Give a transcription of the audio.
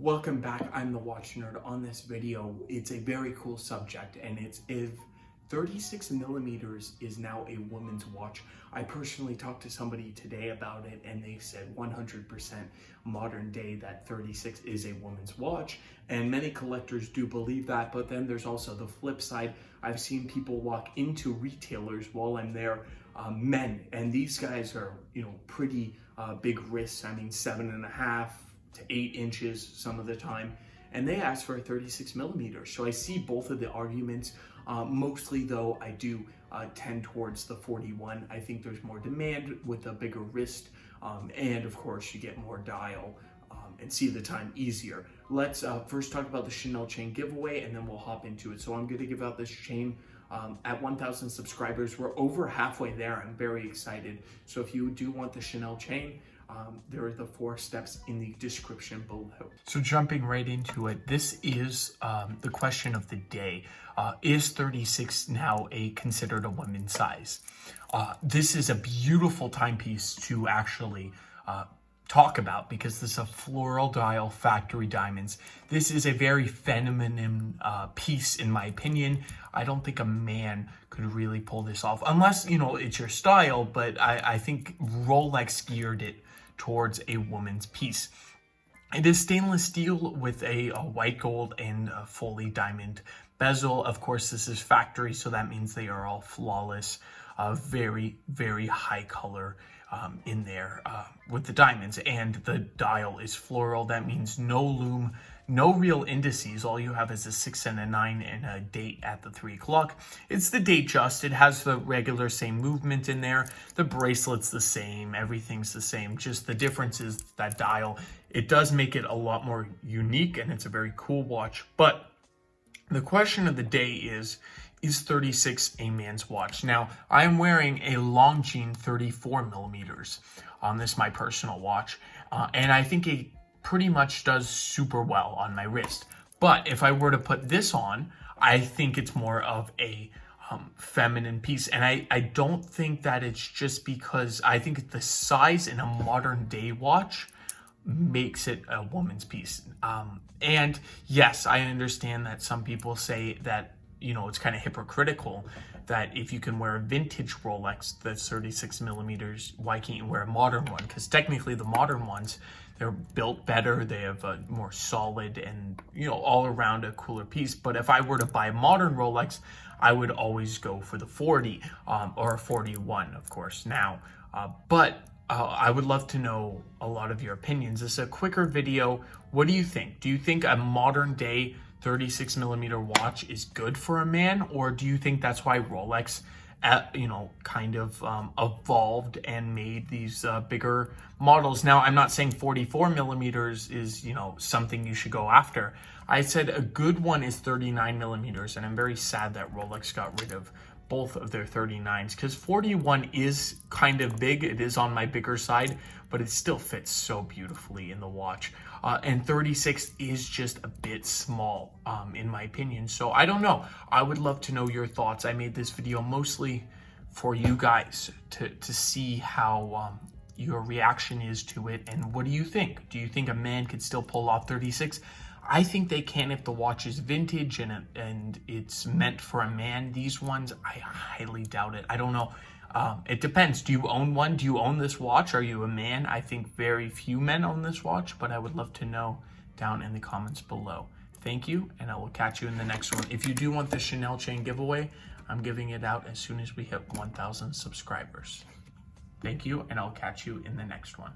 Welcome back, I'm the Watch Nerd. On this video, it's a very cool subject, and it's if 36 millimeters is now a woman's watch. I personally talked to somebody today about it, and they said 100% modern day that 36 is a woman's watch, and many collectors do believe that. But then there's also the flip side. I've seen people walk into retailers while I'm there, men, and these guys are, pretty big wrists. I mean, 7.5 to 8 inches some of the time, and they ask for a 36 millimeters. So I see both of the arguments. Mostly though, I do tend towards the 41. I think there's more demand with a bigger wrist, and of course you get more dial and see the time easier. Let's first talk about the Chanel chain giveaway, and then we'll hop into it. So I'm going to give out this chain at 1,000 subscribers. We're over halfway there. I'm very excited. So if you do want the Chanel chain, there are the 4 steps in the description below. So jumping right into it, this is the question of the day. Is 36 now considered a women's size? This is a beautiful timepiece to actually talk about, because this is a floral dial factory diamonds. This is a very feminine piece, in my opinion. I don't think a man could really pull this off, unless, it's your style, but I think Rolex geared it towards a woman's piece. It is stainless steel with a white gold and a fully diamond bezel. Of course, this is factory, so that means they are all flawless, very, very high color in there with the diamonds. And the dial is floral. That means no lume, no real indices. All you have is a 6 and a 9 and a date at the 3 o'clock. It's the date just. It has the regular same movement in there. The bracelet's the same. Everything's the same. Just the difference is that dial. It does make it a lot more unique, and it's a very cool watch. But the question of the day is 36 a man's watch? Now, I'm wearing a Longines 34 millimeters on this, my personal watch, and I think it pretty much does super well on my wrist. But if I were to put this on, I think it's more of a feminine piece, and I don't think that it's just because I think the size in a modern day watch makes it a woman's piece. And yes, I understand that some people say that, it's kind of hypocritical that if you can wear a vintage Rolex that's 36 millimeters, why can't you wear a modern one? Because technically the modern ones, they're built better, they have a more solid and, all around a cooler piece. But if I were to buy a modern Rolex, I would always go for the 40 or a 41, of course, now. I would love to know a lot of your opinions. This is a quicker video. What do you think? Do you think a modern day 36 millimeter watch is good for a man, or do you think that's why Rolex kind of evolved and made these bigger models? Now, I'm not saying 44 millimeters is something you should go after. I said a good one is 39 millimeters, and I'm very sad that Rolex got rid of both of their 39s, because 41 is kind of big. It is on my bigger side, but it still fits so beautifully in the watch. And 36 is just a bit small, in my opinion. So I don't know. I would love to know your thoughts. I made this video mostly for you guys to see how your reaction is to it. And what do you think? Do you think a man could still pull off 36? I think they can if the watch is vintage and it's meant for a man. These ones, I highly doubt it. I don't know. It depends. Do you own one? Do you own this watch? Are you a man? I think very few men own this watch, but I would love to know down in the comments below. Thank you, and I will catch you in the next one. If you do want the Chanel chain giveaway, I'm giving it out as soon as we hit 1,000 subscribers. Thank you, and I'll catch you in the next one.